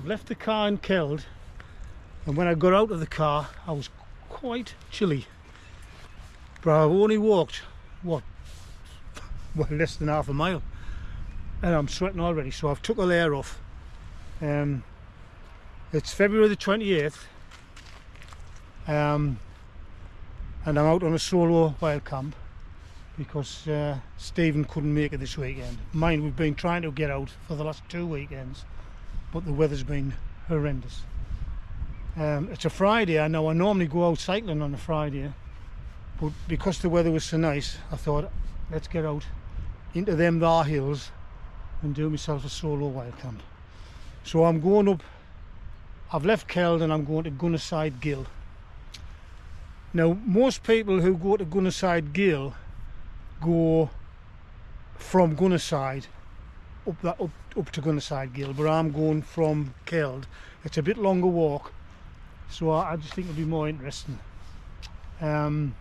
I've left the car in Keld, and when I got out of the car I was quite chilly, but I've only walked what, well, less than half a mile and I'm sweating already, so I've took a layer off. It's February the 28th, and I'm out on a solo wild camp because Stephen couldn't make it this weekend. Mind, we've been trying to get out for the last 2 weekends, but the weather's been horrendous. It's a Friday. I know I normally go out cycling on a Friday, but because the weather was so nice, I thought, let's get out into them there hills and do myself a solo wild camp. So I'm going up, I've left Keld and I'm going to Gunnerside Gill. Now, most people who go to Gunnerside Gill go from Gunnerside up to Gunnerside Gill, but I'm going from Keld. It's a bit longer walk, so I just think it'll be more interesting. Now,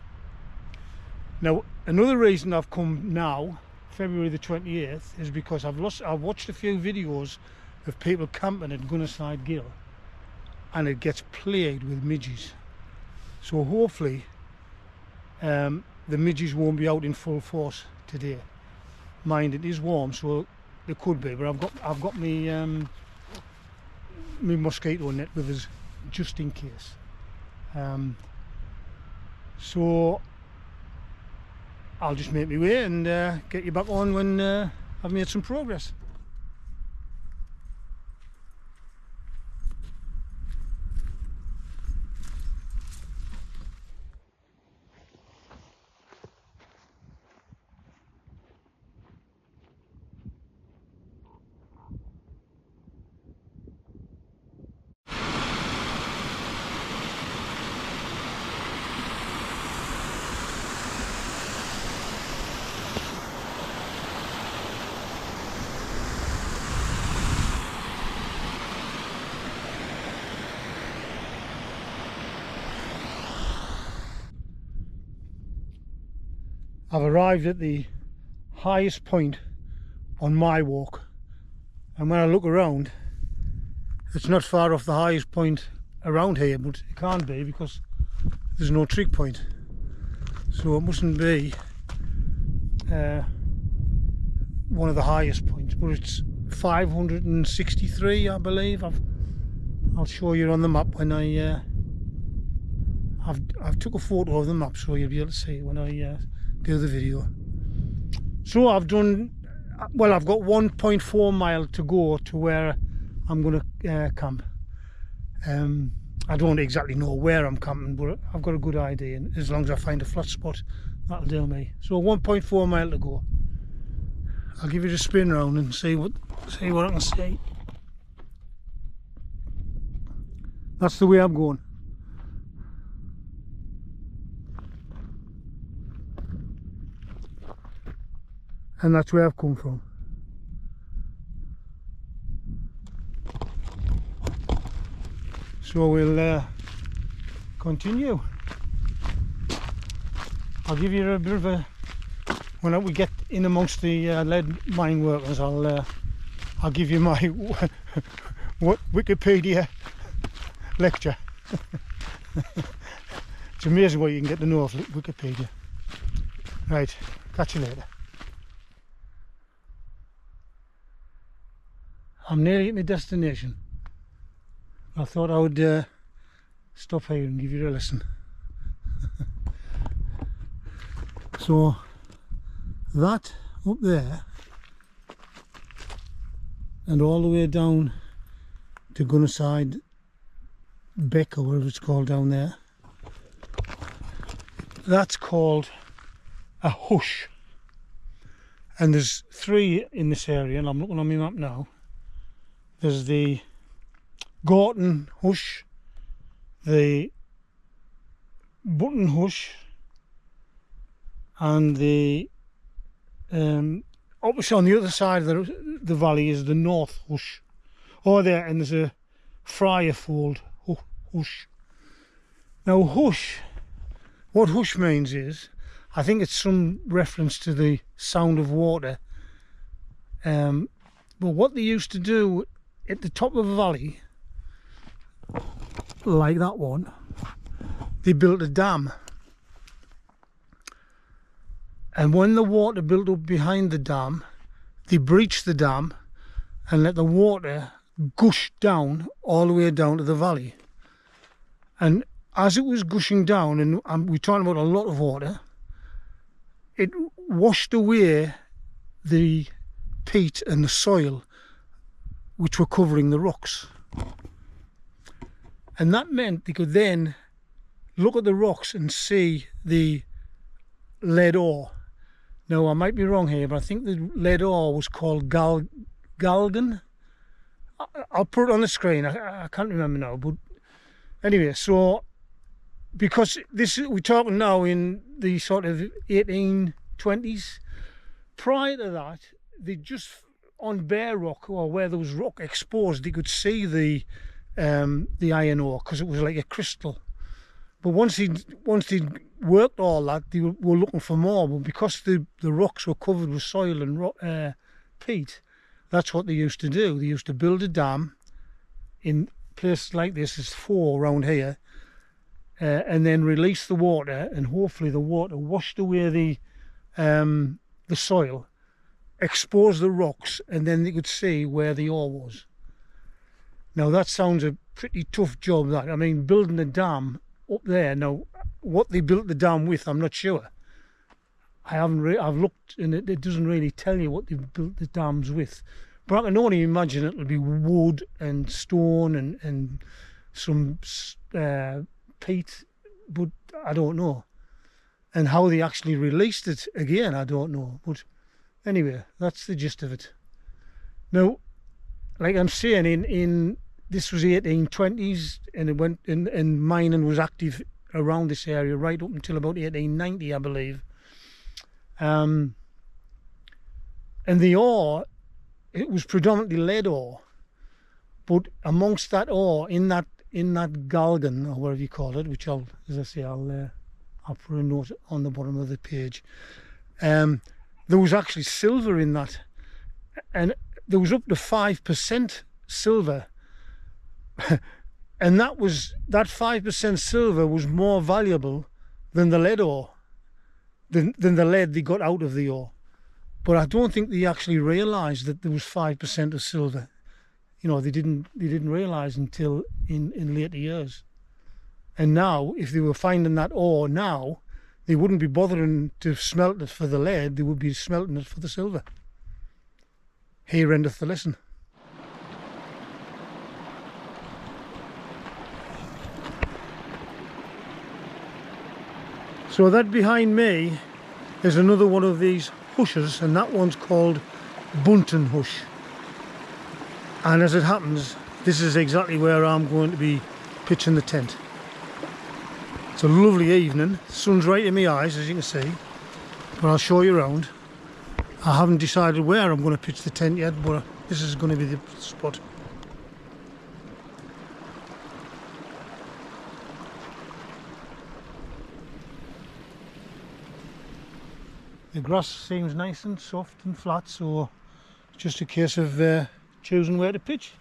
another reason I've come now, February the 28th, is because I've watched a few videos of people camping at Gunnerside Gill, and it gets plagued with midges. So hopefully the midges won't be out in full force today. Mind, it is warm, so they could be, but I've got me my mosquito net with us just in case. So I'll just make my way and get you back on when I've made some progress. I've arrived at the highest point on my walk, and when I look around, it's not far off the highest point around here, but it can't be because there's no trig point, so it mustn't be one of the highest points, but it's 563, I believe. I'll show you on the map when I've took a photo of the map, so you'll be able to see it when I do the video. So I've got 1.4 mile to go to where I'm going to camp. I don't exactly know where I'm camping, but I've got a good idea, and as long as I find a flat spot, that'll do me. So 1.4 mile to go. I'll give it a spin round and see what I can see. That's the way I'm going. And that's where I've come from. So we'll continue. I'll give you a bit of a, when we get in amongst the lead mine workers, I'll give you my Wikipedia lecture. It's amazing what you can get to know of Wikipedia. Right, catch you later. I'm nearly at my destination. I thought I would stop here and give you a lesson. So that up there and all the way down to Gunnerside Beck, or whatever it's called down there, that's called a hush. And there's 3 in this area, and I'm looking on my map now. There's the Gorton Hush, the Button Hush, and the opposite on the other side of the valley is the North Hush. Oh, there, and there's a Friarfold Hush. Now, hush, what hush means is, I think it's some reference to the sound of water. But what they used to do at the top of a valley, like that one, they built a dam. And when the water built up behind the dam, they breached the dam and let the water gush down all the way down to the valley. And as it was gushing down, and we're talking about a lot of water, it washed away the peat and the soil which were covering the rocks. And that meant they could then look at the rocks and see the lead ore. Now, I might be wrong here, but I think the lead ore was called galgan. I'll put it on the screen. I can't remember now, but anyway, so because we're talking now in the sort of 1820s. Prior to that, they just on bare rock, or where there was rock exposed, they could see the iron ore because it was like a crystal. But once they'd worked all that, they were looking for more. But because the rocks were covered with soil and peat, that's what they used to do. They used to build a dam in places like this. There's 4 around here, and then release the water, and hopefully the water washed away the soil, exposed the rocks, and then they could see where the ore was. Now that sounds a pretty tough job. That, I mean, building a dam up there. Now, what they built the dam with, I'm not sure. I've looked, and it doesn't really tell you what they built the dams with. But I can only imagine it'll be wood and stone and some peat, but I don't know. And how they actually released it, again, I don't know. But anyway, that's the gist of it. Now, like I'm saying, in this was 1820s, and it went and mining was active around this area right up until about 1890, I believe. And the ore, it was predominantly lead ore, but amongst that ore, in that galgan, or whatever you call it, which I'll put a note on the bottom of the page. There was actually silver in that, and there was up to 5% silver. And that 5% silver was more valuable than the lead ore, than the lead they got out of the ore. But I don't think they actually realised that there was 5% of silver. You know, they didn't realise until in later years. And now, if they were finding that ore now, they wouldn't be bothering to smelt it for the lead, they would be smelting it for the silver. Here endeth the lesson. So that behind me is another one of these hushes, and that one's called Bunton Hush. And as it happens, this is exactly where I'm going to be pitching the tent. It's a lovely evening, the sun's right in my eyes, as you can see, but I'll show you around. I haven't decided where I'm going to pitch the tent yet, but this is going to be the spot. The grass seems nice and soft and flat, so it's just a case of choosing where to pitch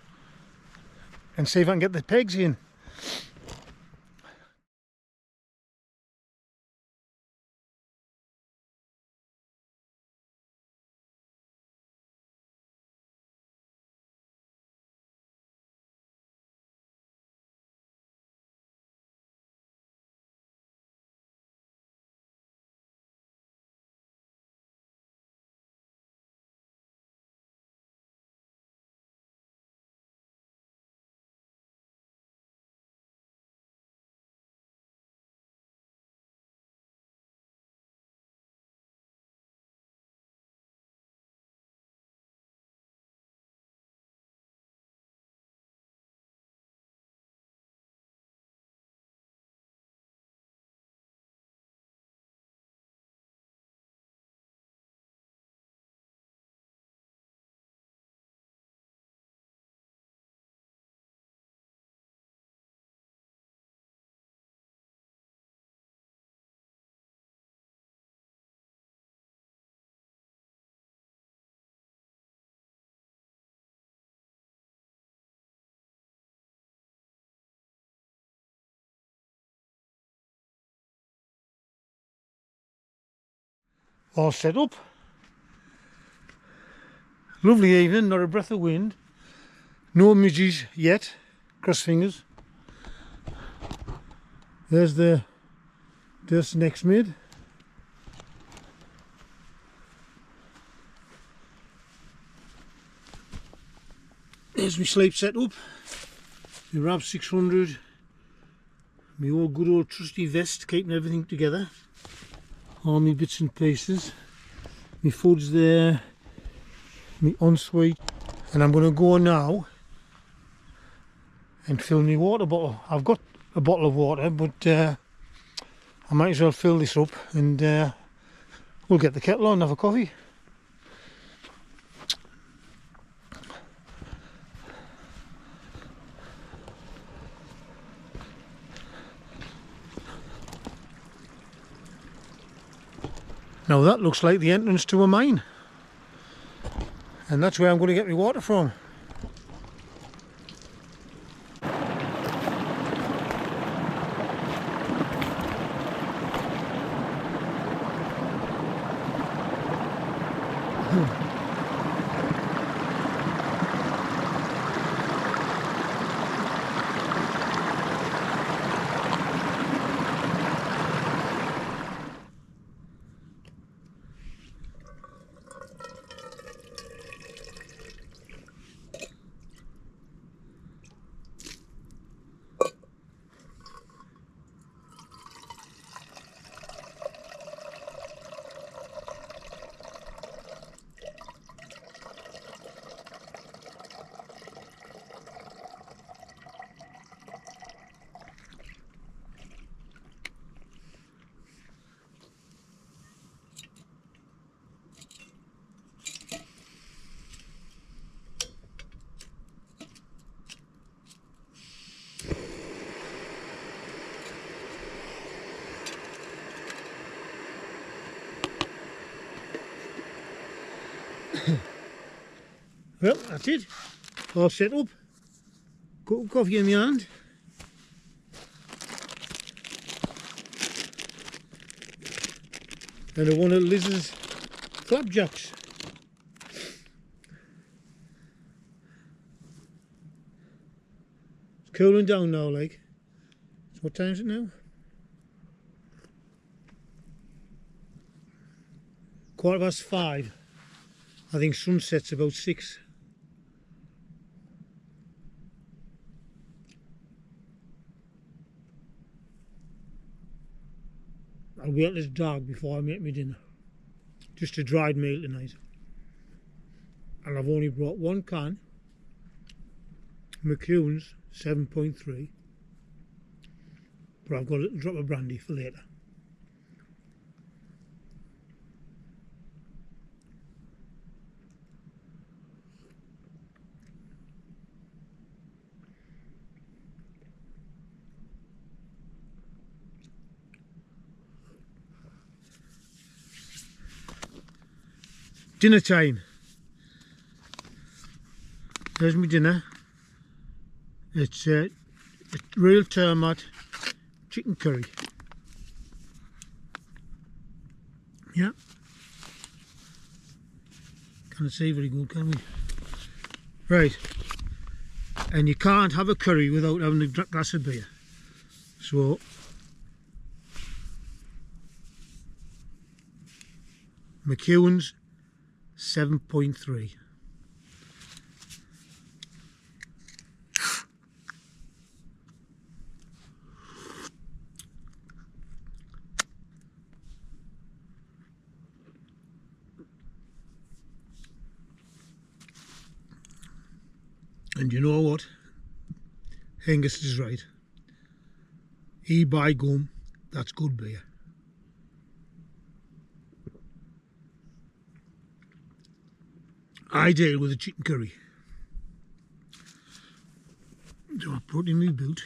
and see if I can get the pegs in. all set up. Lovely evening, not a breath of wind, no midges yet, cross fingers. There's the next mid. There's my sleep set up, my RAV 600, my old good old trusty vest keeping everything together, all my bits and pieces, my food's there, my ensuite, and I'm going to go now and fill my water bottle. I've got a bottle of water, but I might as well fill this up and we'll get the kettle on and have a coffee. Now that looks like the entrance to a mine, and that's where I'm going to get my water from. Well, that's it, all set up, cup of coffee in my hand, and one of Liz's flapjacks. It's cooling down now, like. So what time is it now? 5:15. I think sunset's about 6. I'll wait till it's dark before I make my dinner. Just a dried meal tonight. And I've only brought one can, McEwen's 7.3, but I've got a little drop of brandy for later. Dinner time. There's my dinner. It's real termite chicken curry. Yeah. Can't see very good, can we? Right. And you can't have a curry without having a glass of beer. So McEwen's 7.3. And you know what? Angus is right. He by gum, that's good beer. Ideal with a chicken curry. So I put in my boot.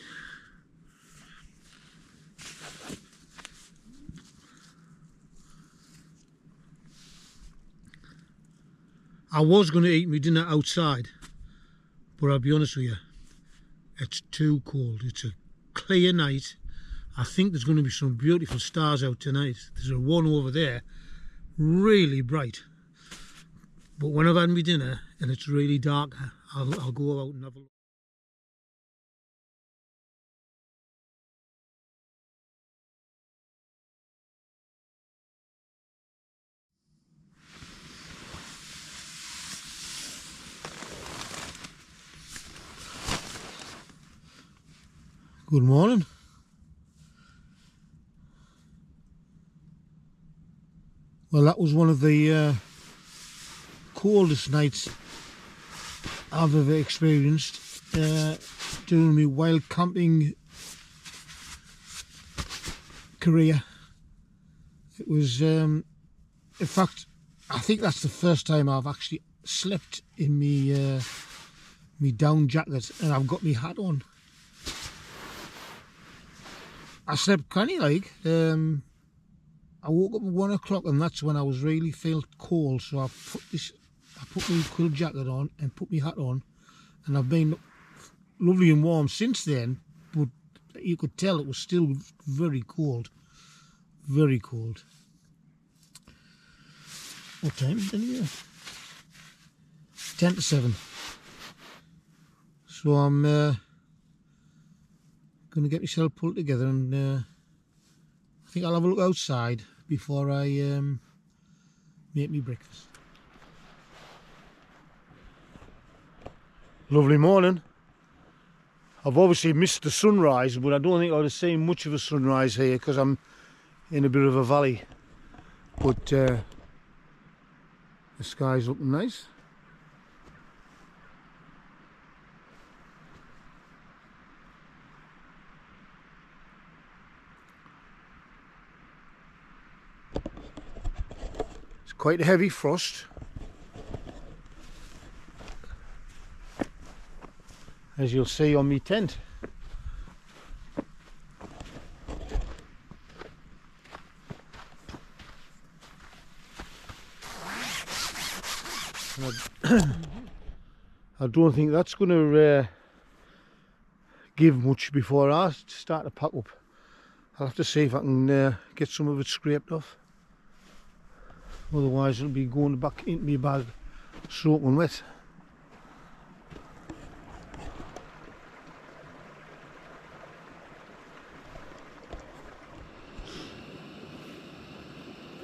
I was going to eat my dinner outside, but I'll be honest with you, it's too cold. It's a clear night. I think there's going to be some beautiful stars out tonight. There's a one over there really bright. But when I've had my dinner and it's really dark, I'll go out and have a look. Good morning. Well, that was one of the coldest nights I've ever experienced during my wild camping career. It was, in fact, I think that's the first time I've actually slept in me down jacket and I've got my hat on. I slept kind of like, I woke up at 1 o'clock and that's when I was really felt cold, so I put my quilt jacket on and put my hat on, and I've been lovely and warm since then, but you could tell it was still very cold. Very cold. What time is it anyway? 10 to 7. So I'm going to get myself pulled together and I think I'll have a look outside before I make me breakfast. Lovely morning. I've obviously missed the sunrise, but I don't think I would have seen much of a sunrise here because I'm in a bit of a valley. But the sky's looking nice. It's quite a heavy frost, as you'll see on my tent. I don't think that's going to give much before I start to pack up. I'll have to see if I can get some of it scraped off. Otherwise it'll be going back into my bag soaking wet.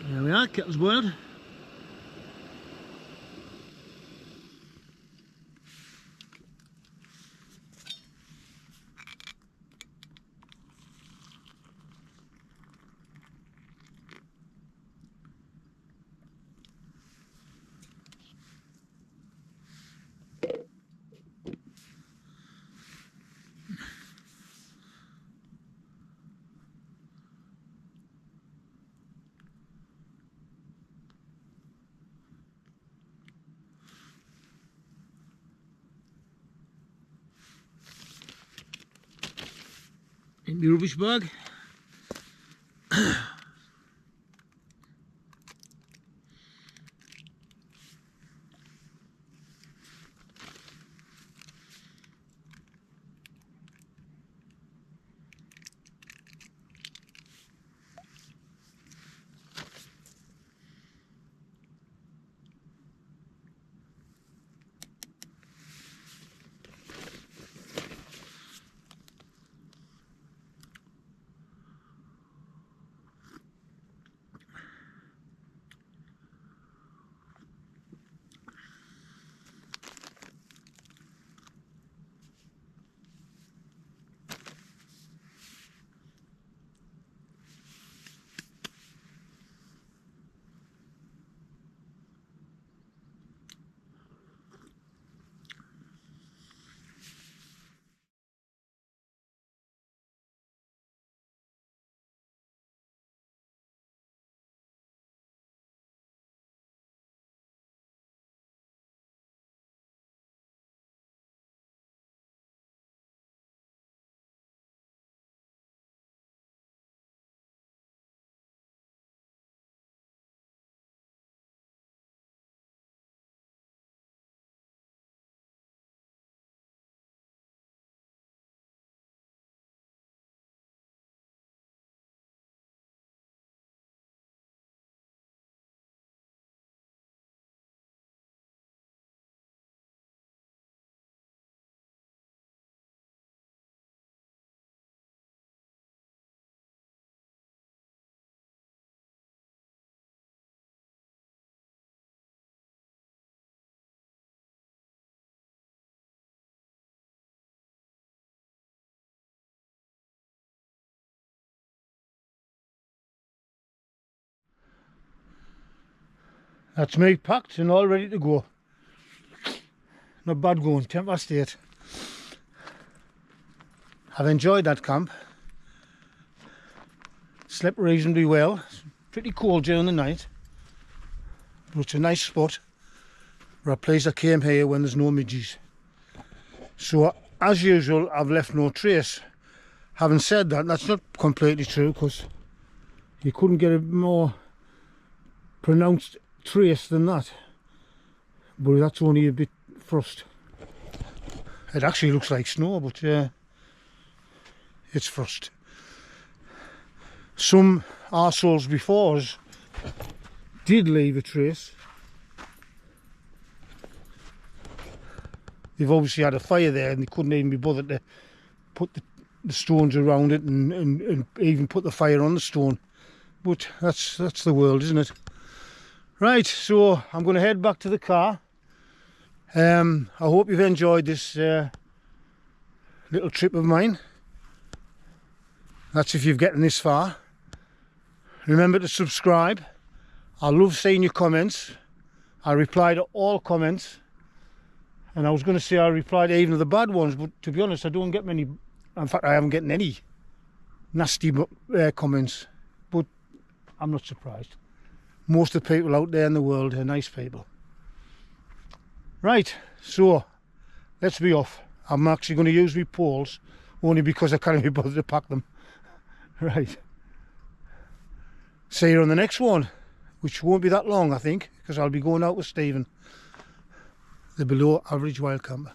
There we are, kettle's boiled. In the rubbish bag. That's me packed and all ready to go. Not bad going, 8:10. I've enjoyed that camp. Slept reasonably well. It's pretty cold during the night, but it's a nice spot. We're pleased I came here when there's no midges. So as usual, I've left no trace. Having said that, that's not completely true, because you couldn't get a more pronounced trace than that. But that's only a bit frost. It actually looks like snow, but it's frost. Some arseholes before us did leave a trace. They've obviously had a fire there and they couldn't even be bothered to put the stones around it and even put the fire on the stone. But that's the world, isn't it? Right, so I'm going to head back to the car. I hope you've enjoyed this little trip of mine. That's if you've gotten this far. Remember to subscribe. I love seeing your comments. I reply to all comments. And I was going to say I replied even to the bad ones, but to be honest, I don't get many. In fact, I haven't gotten any nasty comments. But I'm not surprised. Most of the people out there in the world are nice people. Right, so let's be off. I'm actually going to use my poles, only because I can't be bothered to pack them. Right. See you on the next one, which won't be that long, I think, because I'll be going out with Stephen, the below average wild camper.